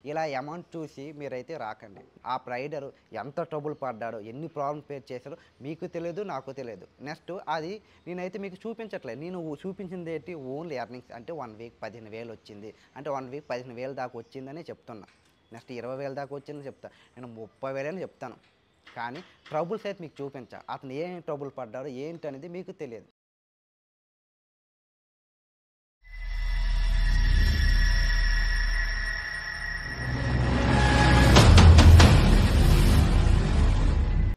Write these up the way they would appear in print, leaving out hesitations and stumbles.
ఇలా అమౌంట్ చూసి మీరైతే రాకండి. ఆ రైడరు ఎంత ట్రబుల్ పడ్డాడో, ఎన్ని ప్రాబ్లమ్ ఫేస్ చేశాడో మీకు తెలీదు, నాకు తెలీదు. నెక్స్ట్ అది నేనైతే మీకు చూపించట్లేదు. నేను చూపించిందేంటి ఓన్లీ ఎర్నింగ్స్ అంటే 1 వీక్ 15,000 వచ్చింది. అంటే 1 వీక్ 15,000 దాకా వచ్చిందని చెప్తున్నా. నెక్స్ట్ 20,000 దాకా వచ్చిందని చెప్తా. నేను 30,000 అని చెప్తాను. కానీ ట్రబుల్స్ అయితే మీకు చూపించా. అతను ఏం ట్రబుల్ పడ్డాడో ఏంటనేది మీకు తెలియదు.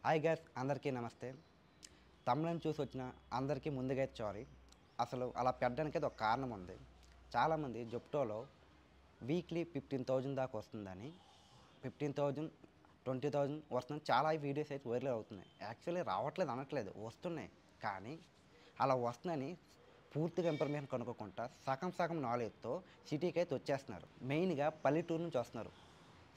హాయ్ గైస్, అందరికీ నమస్తే. తమిళని చూసి వచ్చిన అందరికీ ముందుగా అయితే సారీ. అసలు అలా పెట్టడానికి అయితే ఒక కారణం ఉంది. చాలామంది జెప్టోలో వీక్లీ 15,000 దాకా వస్తుందని, 15,000, 20,000 వస్తుందని చాలా వీడియోస్ అయితే వైరల్ అవుతున్నాయి. యాక్చువల్లీ రావట్లేదు అనట్లేదు, వస్తున్నాయి. కానీ అలా వస్తుందని పూర్తిగా ఇన్ఫర్మేషన్ కనుక్కోకుండా సగం సగం నాలెడ్జ్తో సిటీకి అయితే వచ్చేస్తున్నారు. మెయిన్గా పల్లెటూరు నుంచి వస్తున్నారు.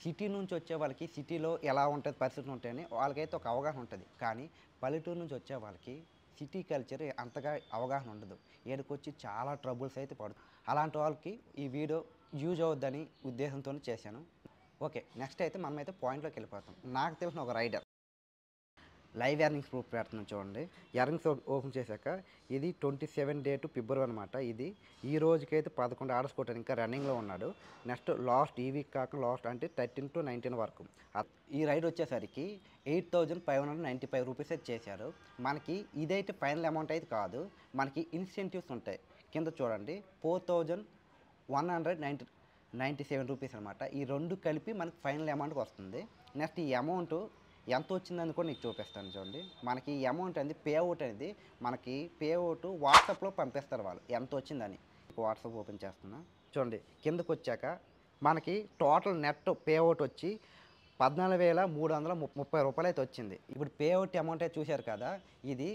సిటీ నుంచి వచ్చే వాళ్ళకి సిటీలో ఎలా ఉంటుంది పరిస్థితులు ఉంటాయని వాళ్ళకైతే ఒక అవగాహన ఉంటుంది. కానీ పల్లెటూరు నుంచి వచ్చే వాళ్ళకి సిటీ కల్చర్ అంతగా అవగాహన ఉండదు. ఈడకొచ్చి చాలా ట్రబుల్స్ అయితే పడుతుంది. అలాంటి వాళ్ళకి ఈ వీడియో యూజ్ అవుద్దని ఉద్దేశంతో చేశాను. ఓకే, నెక్స్ట్ అయితే మనమైతే పాయింట్లోకి వెళ్ళిపోతాం. నాకు తెలిసిన ఒక రైడర్ లైవ్ ఎర్నింగ్స్ ప్రూఫ్ పెడుతున్నాను చూడండి. ఎర్నింగ్స్ ఓపెన్ చేశాక ఇది 27 డేట్ ఫిబ్రవరి అనమాట. ఇది ఈ రోజుకైతే 11 ఆర్డర్స్ కొట్టాను, ఇంకా రన్నింగ్లో ఉన్నాడు. నెక్స్ట్ లాస్ట్ ఈ వీక్ కాక లాస్ట్ అంటే 13 to 19 వరకు ఈ రైడ్ వచ్చేసరికి 8,595 రూపీస్ అయితే చేశారు. మనకి ఇదైతే ఫైనల్ అమౌంట్ అయితే కాదు, మనకి ఇన్సెంటివ్స్ ఉంటాయి. కింద చూడండి 4,197 రూపీస్ అనమాట. ఈ రెండు కలిపి మనకి ఫైనల్ అమౌంట్కి వస్తుంది. నెక్స్ట్ ఈ అమౌంట్ ఎంత వచ్చిందని కూడా నీకు చూపిస్తాను చూడండి. మనకి ఈ అమౌంట్ అనేది పే అవుట్ అనేది మనకి పే అవుట్ వాట్సాప్లో పంపిస్తారు వాళ్ళు ఎంత వచ్చిందని. వాట్సాప్ ఓపెన్ చేస్తున్నా చూడండి. కిందకు వచ్చాక మనకి టోటల్ నెట్ పే అవుట్ వచ్చి 14,330 రూపాయలు అయితే వచ్చింది. ఇప్పుడు పే అవుట్ అమౌంట్ అయితే చూశారు కదా, ఇది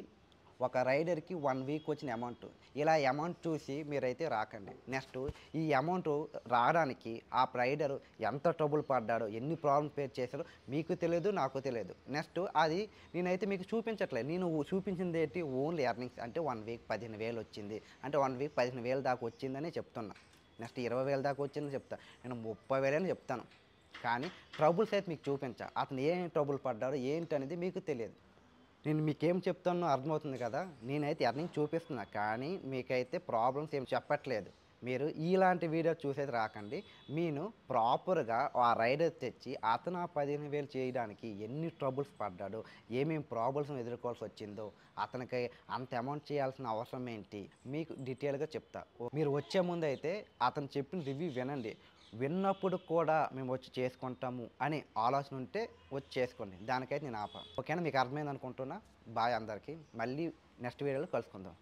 ఒక రైడర్కి 1 వీక్ వచ్చిన అమౌంట్. ఇలా అమౌంట్ చూసి మీరైతే రాకండి. నెక్స్ట్ ఈ అమౌంట్ రావడానికి ఆ రైడరు ఎంత ట్రబుల్ పడ్డాడో, ఎన్ని ప్రాబ్లమ్ ఫేస్ చేశాడో మీకు తెలియదు, నాకు తెలియదు. నెక్స్ట్ అది నేనైతే మీకు చూపించట్లేదు. నేను చూపించింది ఏంటి ఓన్లీ ఎర్నింగ్స్ అంటే 1 వీక్ 15,000 వచ్చింది. అంటే 1 వీక్ 15,000 దాకా వచ్చిందని చెప్తున్నా. నెక్స్ట్ 20,000 దాకా వచ్చిందని చెప్తా. నేను 30,000 అని చెప్తాను. కానీ ట్రబుల్స్ అయితే మీకు చూపించా. అతను ఏం ట్రబుల్ పడ్డాడో ఏంటనేది మీకు తెలియదు. నేను మీకేం చెప్తానో అర్థమవుతుంది కదా. నేనైతే ఎర్నింగ్ చూపిస్తున్నా, కానీ మీకైతే ప్రాబ్లమ్స్ ఏం చెప్పట్లేదు. మీరు ఇలాంటి వీడియో చూసేది రాకండి. నేను ప్రాపర్గా ఆ రైడర్ తెచ్చి అతను ఆ 15,000 చేయడానికి ఎన్ని ట్రబుల్స్ పడ్డాడో, ఏమేమి ప్రాబ్లమ్స్ ఎదుర్కోవాల్సి వచ్చిందో, అతనికి అంత అమౌంట్ చేయాల్సిన అవసరం ఏంటి మీకు డీటెయిల్గా చెప్తా. మీరు వచ్చే ముందు అయితే అతను చెప్పిన రివ్యూ వినండి. విన్నప్పుడు కూడా మేము వచ్చి చేసుకుంటాము అని ఆలోచన ఉంటే వచ్చి చేసుకోండి. దానికైతే నేను ఆపా. ఓకేనా, మీకు అర్థమైంది అనుకుంటున్నా. బాయ్ అందరికీ. మళ్ళీ నెక్స్ట్ వీడియోలో కలుసుకుందాం.